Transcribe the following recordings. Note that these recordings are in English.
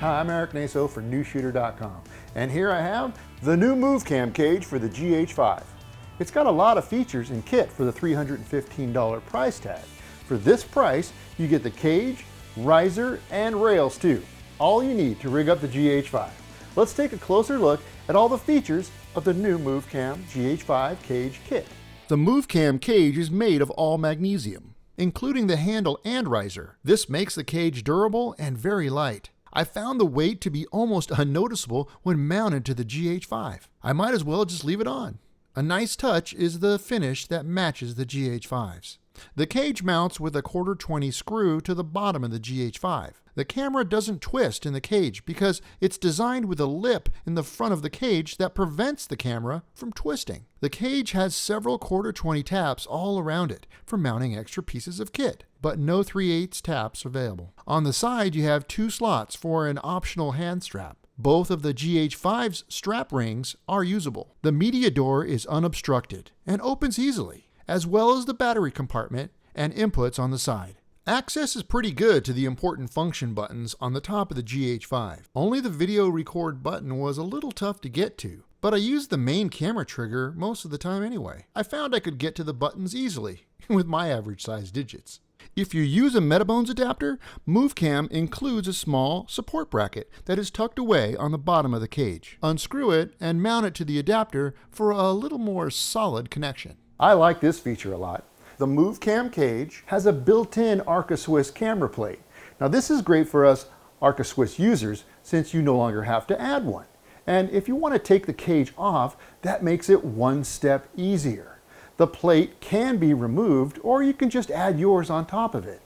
Hi, I'm Erik Naso for Newsshooter.com, and here I have the new Movcam cage for the GH5. It's got a lot of features and kit for the $315 price tag. For this price, you get the cage, riser, and rails too. All you need to rig up the GH5. Let's take a closer look at all the features of the new Movcam GH5 cage kit. The Movcam cage is made of all magnesium, including the handle and riser. This makes the cage durable and very light. I found the weight to be almost unnoticeable when mounted to the GH5. I might as well just leave it on. A nice touch is the finish that matches the GH5's. The cage mounts with a 1/4-20 screw to the bottom of the GH5. The camera doesn't twist in the cage because it's designed with a lip in the front of the cage that prevents the camera from twisting. The cage has several 1/4-20 taps all around it for mounting extra pieces of kit, but no 3/8 taps available. On the side, you have 2 slots for an optional hand strap. Both of the GH5's strap rings are usable. The media door is unobstructed and opens easily, as well as the battery compartment and inputs on the side. Access is pretty good to the important function buttons on the top of the GH5. Only the video record button was a little tough to get to, but I used the main camera trigger most of the time anyway. I found I could get to the buttons easily with my average size digits. If you use a Metabones adapter, Movcam includes a small support bracket that is tucked away on the bottom of the cage. Unscrew it and mount it to the adapter for a little more solid connection. I like this feature a lot. The Movcam cage has a built-in ArcaSwiss camera plate. Now this is great for us ArcaSwiss users since you no longer have to add one. And if you want to take the cage off, that makes it one step easier. The plate can be removed, or you can just add yours on top of it.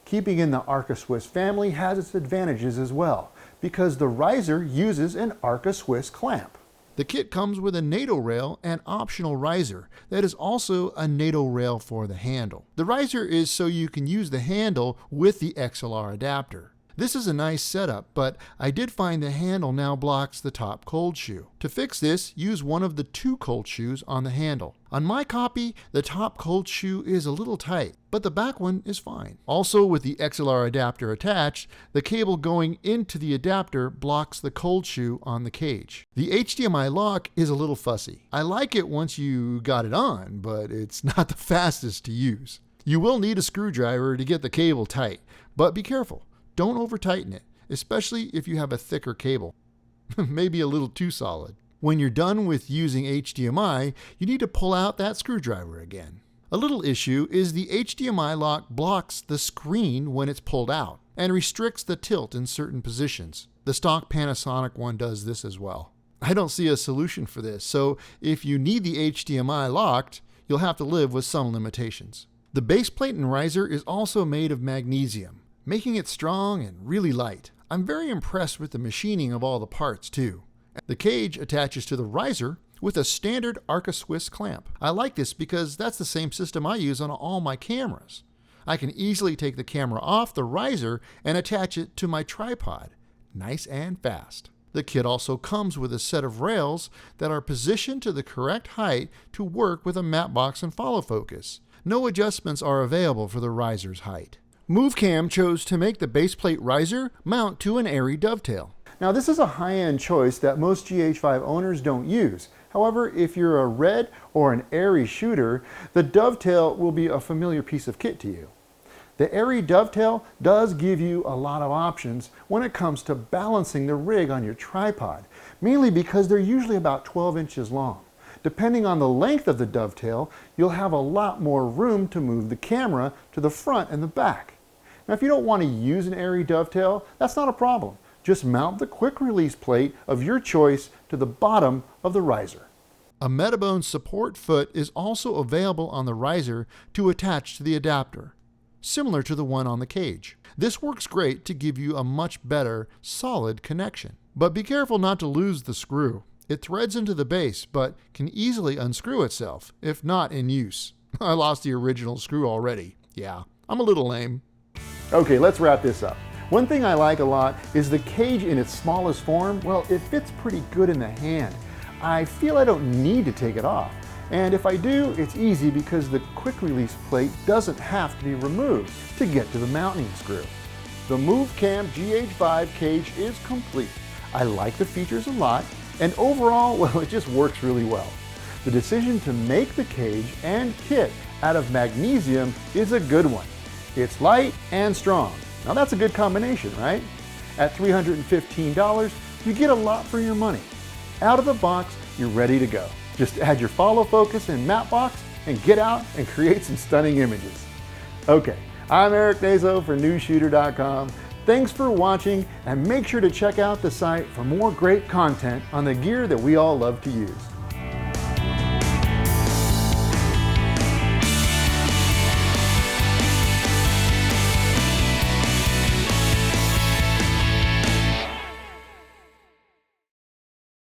Keeping in the ArcaSwiss family has its advantages as well, because the riser uses an ArcaSwiss clamp. The kit comes with a NATO rail and optional riser that is also a NATO rail for the handle. The riser is so you can use the handle with the XLR adapter. This is a nice setup, but I did find the handle now blocks the top cold shoe. To fix this, use one of the 2 cold shoes on the handle. On my copy, the top cold shoe is a little tight, but the back one is fine. Also, with the XLR adapter attached, the cable going into the adapter blocks the cold shoe on the cage. The HDMI lock is a little fussy. I like it once you got it on, but it's not the fastest to use. You will need a screwdriver to get the cable tight, but be careful. Don't over-tighten it, especially if you have a thicker cable. Maybe a little too solid. When you're done with using HDMI, you need to pull out that screwdriver again. A little issue is the HDMI lock blocks the screen when it's pulled out and restricts the tilt in certain positions. The stock Panasonic one does this as well. I don't see a solution for this, so if you need the HDMI locked, you'll have to live with some limitations. The base plate and riser is also made of magnesium, making it strong and really light. I'm very impressed with the machining of all the parts too. The cage attaches to the riser with a standard ArcaSwiss clamp. I like this because that's the same system I use on all my cameras. I can easily take the camera off the riser and attach it to my tripod. Nice and fast. The kit also comes with a set of rails that are positioned to the correct height to work with a matte box and follow focus. No adjustments are available for the riser's height. Movcam chose to make the base plate riser mount to an Airy Dovetail. Now this is a high-end choice that most GH5 owners don't use. However, if you're a red or an Airy shooter, the Dovetail will be a familiar piece of kit to you. The Airy Dovetail does give you a lot of options when it comes to balancing the rig on your tripod, mainly because they're usually about 12 inches long. Depending on the length of the dovetail, you'll have a lot more room to move the camera to the front and the back. Now, if you don't want to use an Airy Dovetail, that's not a problem. Just mount the quick release plate of your choice to the bottom of the riser. A Metabones support foot is also available on the riser to attach to the adapter, similar to the one on the cage. This works great to give you a much better, solid connection. But be careful not to lose the screw. It threads into the base, but can easily unscrew itself, if not in use. I lost the original screw already. Yeah, I'm a little lame. Okay, let's wrap this up. One thing I like a lot is the cage in its smallest form. Well, it fits pretty good in the hand. I feel I don't need to take it off. And if I do, it's easy because the quick release plate doesn't have to be removed to get to the mounting screw. the Movcam GH5 cage is complete. I like the features a lot, and overall, well, it just works really well. The decision to make the cage and kit out of magnesium is a good one. It's light and strong. Now that's a good combination, right? At $315, you get a lot for your money. Out of the box, you're ready to go. Just add your follow focus and map box and get out and create some stunning images. Okay, I'm Erik Naso for Newsshooter.com. Thanks for watching, and make sure to check out the site for more great content on the gear that we all love to use.